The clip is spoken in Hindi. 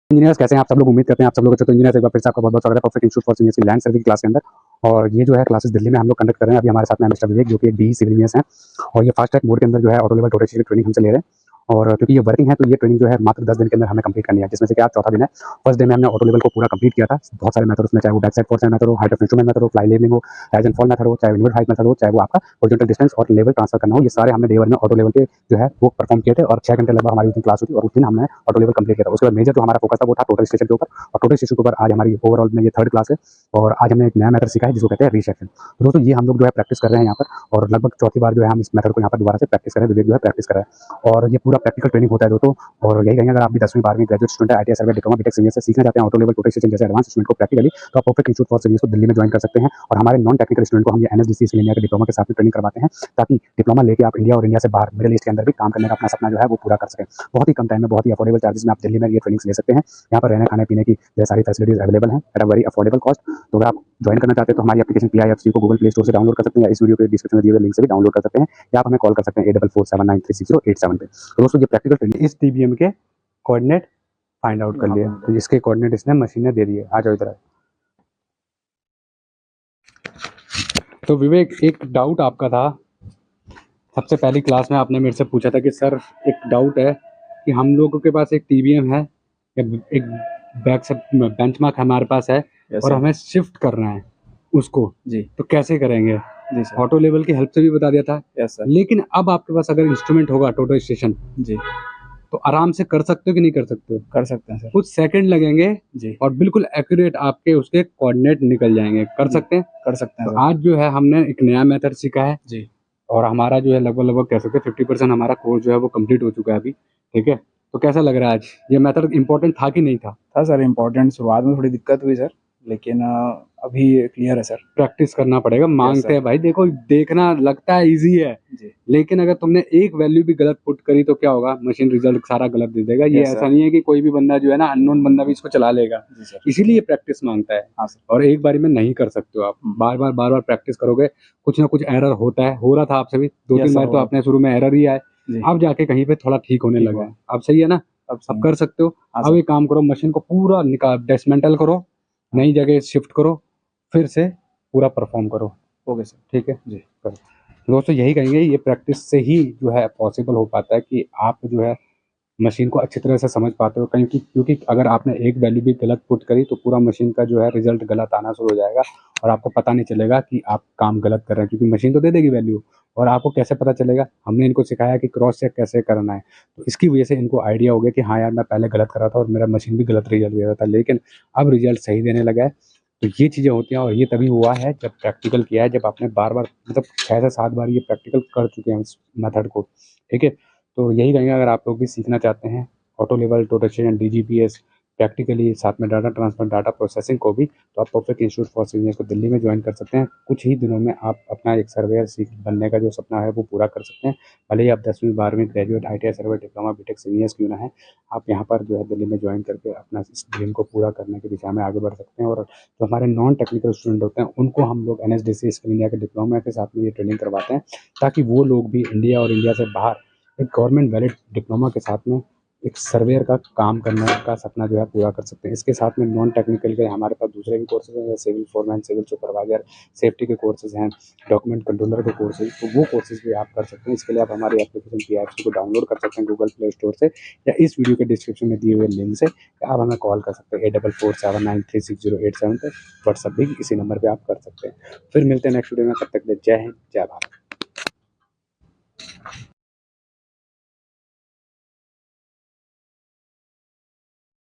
इंजीनियर्स कैसे हैं आप सब लोग? उम्मीद करते हैं आप सब लोग अच्छे। तो इंजीनियर्स एक बार फिर से आपका बहुत बहुत स्वागत है परफेक्ट इंस्टीट्यूट फॉर इंजीनियर्स की लैंड सर्वे की क्लास के अंदर। और ये जो है क्लासेस दिल्ली में हम लोग कंडक्ट कर रहे हैं। अभी हमारे साथ में मिस्टर विवेक जो कि एक बी सिविल इंजीनियर्स हैं और ये फास्ट ट्रैक मोड के अंदर जो है ऑटो लेवल टोटल ट्रेनिंग हमसे ले रहे हैं। और क्योंकि ये वर्किंग है तो ये ट्रेनिंग जो है मात्र 10 दिन के अंदर हमें कंप्लीट करनी है, जिसमें से कि आज चौथा दिन है। फर्स्ट डे में हमने ऑटो लेवल को पूरा कंप्लीट किया था। बहुत सारे मेथड उसमें, चाहे वो बैक साइड फोर्स मेथड हो, हाइट ऑफ इंस्ट्रूमेंट मेथड हो, फ्लाई लेवलिंग हो, राइज एंड फॉल मेथड हो, चाहे इनवर्ट हाइट मेथड हो, चाहे वो आपका हॉरिजॉन्टल डिस्टेंस और लेवल ट्रांसफर करना हो, ये सारे हमने डे वन में ऑटो लेवल के जो है वो परफॉर्म किए थे। और 6 घंटे लगभग हमारी उस दिन क्लास हुई और उस दिन हमने ऑटो लेवल कंप्लीट किया था। उसके बाद मेजर जो हमारा फोकस था वो था टोटल स्टेशन के ऊपर। और टोटल स्टेशन के ऊपर आज हमारी ओवरऑल में ये थर्ड क्लास है। और आज हमने एक नया मेथड सीखा है जिसको कहते हैं रीसेक्शन। तो दोस्तों ये हम लोग जो है प्रैक्टिस कर रहे हैं यहाँ पर, और लगभग चौथी बार जो है हम इस मेथड को यहाँ पर दोबारा से प्रैक्टिस कर रहे हैं। विवेक जो है प्रैक्टिस कर रहा है और ये पूरा प्रैक्टिकल ट्रेनिंग होता है दोस्तों। और यही कहेंगे, अगर आप भी 10वीं 12वीं ग्रेजुएट स्टूडेंट है, ITI सर्वे डिप्लोमा बीटेक सीनियर से सीखना चाहते हैं ऑटो लेवल टोटल स्टेशन जैसे एडवांस स्टूडेंट को प्रैक्टिकली, तो आप परफेक्ट इंस्टीट्यूट फॉर सर्विस को दिल्ली में ज्वाइन कर सकते हैं। और हमारे नॉन टेक्निकल स्टूडेंट को हम ये NSDC इंडिया के डिप्लोमा के साथ में ट्रेनिंग करवाते हैं, ताकि डिप्लोमा लेके आप इंडिया और इंडिया से बाहर मिडिल ईस्ट के अंदर भी काम करने का अपना सपना जो है वो पूरा कर सकें। बहुत ही कम टाइम में, बहुत ही अफोर्डेबल चार्जेस में आप दिल्ली में ये ट्रेनिंग ले सकते हैं। यहाँ पर रहने खाने पीने की ढेर सारी फैसिलिटीज अवेलेबल हैं at a very affordable cost. तो अगर आप ज्वाइन करना चाहते हैं तो हमारी एप्लीकेशन PIFC को गूगल प्ले स्टोर से डाउनलोड कर सकते हैं, या इस वीडियो के डिस्क्रिप्शन में दिए हुए लिंक से भी डाउनलोड कर सकते हैं, या आप हमें कॉल कर सकते हैं 8447936087 पे। तो दोस्तों ये प्रैक्टिकल ट्रेनिंग इस TBM के कोऑर्डिनेट फाइंड आउट कर लिया, तो इसके कोऑर्डिनेट इसने मशीन ने दे दिए। आ जाओ इधर। तो विवेक, एक डाउट आपका था। सबसे पहली क्लास में आपने मेरे से पूछा था कि सर एक डाउट है कि हम लोगों के पास एक TBM है, एक बैक से बेंचमार्क हमारे पास है, और हमें शिफ्ट करना है उसको जी, तो कैसे करेंगे? जी सर, ऑटो लेवल की हेल्प से भी बता दिया था। Yes sir. लेकिन अब आपके पास अगर इंस्ट्रूमेंट होगा टोटो स्टेशन जी, तो आराम से कर सकते हो कि नहीं कर सकते हो? कर सकते हैं सर। कुछ सेकंड लगेंगे जी, और बिल्कुल एक्यूरेट आपके उसके कोऑर्डिनेट निकल जाएंगे। कर सकते हैं? कर सकते हैं। तो आज जो है हमने एक नया मेथड सीखा है जी, और हमारा जो है लगभग लगभग कह सकते हैं 50% हमारा कोर्स जो है वो कंप्लीट हो चुका है अभी। ठीक है, तो कैसा लग रहा है आज? ये मेथड इंपॉर्टेंट था कि नहीं था? था सर, इम्पोर्टेंट। शुरुआत में थोड़ी दिक्कत हुई सर, लेकिन अभी क्लियर है सर। प्रैक्टिस करना पड़ेगा, मांगते हैं भाई। देखो, देखना लगता है इजी है जी, लेकिन अगर तुमने एक वैल्यू भी गलत पुट करी तो क्या होगा? मशीन रिजल्ट सारा गलत दे देगा। ये ऐसा नहीं है कि कोई भी बंदा जो है ना, अननोन बंदा भी इसको चला लेगा। इसीलिए प्रैक्टिस मांगता है। हाँ सर। और एक बारी में नहीं कर सकते हो आप, बार बार प्रैक्टिस करोगे, कुछ ना कुछ एरर होता है। हो रहा था आपसे भी 2-3 बार, तो आपने शुरू में एरर ही आए, अब जाके कहीं पे थोड़ा ठीक होने लगा है। अब सही है ना? अब कर सकते हो। अब एक काम करो, मशीन को पूरा निकाल डिसमेंटल करो, नई जगह शिफ्ट करो, फिर से पूरा परफॉर्म करो। ओके सर, ठीक है जी, करो। दोस्तों यही कहेंगे, ये प्रैक्टिस से ही जो है पॉसिबल हो पाता है कि आप जो है मशीन को अच्छी तरह से समझ पाते हो। कहीं क्योंकि अगर आपने एक वैल्यू भी गलत पुट करी तो पूरा मशीन का जो है रिजल्ट गलत आना शुरू हो जाएगा, और आपको पता नहीं चलेगा कि आप काम गलत कर रहे हैं, क्योंकि मशीन तो दे देगी वैल्यू, और आपको कैसे पता चलेगा? हमने इनको सिखाया कि क्रॉस चेक कैसे करना है, तो इसकी वजह से इनको आइडिया हो गया कि हाँ यार, मैं पहले गलत कर रहा था और मेरा मशीन भी गलत रिजल्ट दे रहा था, लेकिन अब रिजल्ट सही देने लगा है। तो ये चीज़ें होती हैं, और ये तभी हुआ है जब प्रैक्टिकल किया है, जब आपने बार बार, मतलब 6 से 7 बार ये प्रैक्टिकल कर चुके हैं इस मेथड को। ठीक है, तो यही कहेंगे, अगर आप लोग भी सीखना चाहते हैं auto level total station DGPS practically, साथ में डाटा ट्रांसफर डाटा प्रोसेसिंग को भी, तो आप परफेक्ट इंस्टीट्यूट फॉर इंजीनियर्स को दिल्ली में ज्वाइन कर सकते हैं। कुछ ही दिनों में आप अपना एक सर्वेयर सीख बनने का जो सपना है वो पूरा कर सकते हैं। भले ही आप 10वीं 12वीं ग्रेजुएट ITI सर्वे डिप्लोमा बीटेक सीनियर्स क्यों ना है, आप यहाँ पर जो है दिल्ली में ज्वाइन करके अपना इस ड्रीम को पूरा करने की दिशा में आगे बढ़ सकते हैं। और जो हमारे नॉन टेक्निकल स्टूडेंट होते हैं उनको हम लोग NSDC स्किल इंडिया के डिप्लोमा के साथ में ये ट्रेनिंग करवाते हैं, ताकि वो लोग भी इंडिया और इंडिया से बाहर एक गवर्नमेंट वैलिड डिप्लोमा के साथ में एक सर्वेयर का काम करने का सपना जो है पूरा कर सकते हैं। इसके साथ में नॉन टेक्निकल के हमारे पास दूसरे भी कोर्सेज हैं, civil foreman, civil supervisor, safety के कोर्सेज हैं, डॉक्यूमेंट कंट्रोलर के कोर्सेज, तो वो कोर्सेज भी आप कर सकते हैं। इसके लिए आप हमारी एप्लीकेशन PIFC को डाउनलोड कर सकते हैं गूगल प्ले स्टोर से, या इस वीडियो के डिस्क्रिप्शन में दिए हुए लिंक से, या आप हमें कॉल कर सकते हैं 8447936087 पर। व्हाट्सअप भी इसी नंबर पर आप कर सकते हैं। फिर मिलते हैं नेक्स्ट वीडियो में, तब तक के लिए जय हिंद, जय भारत।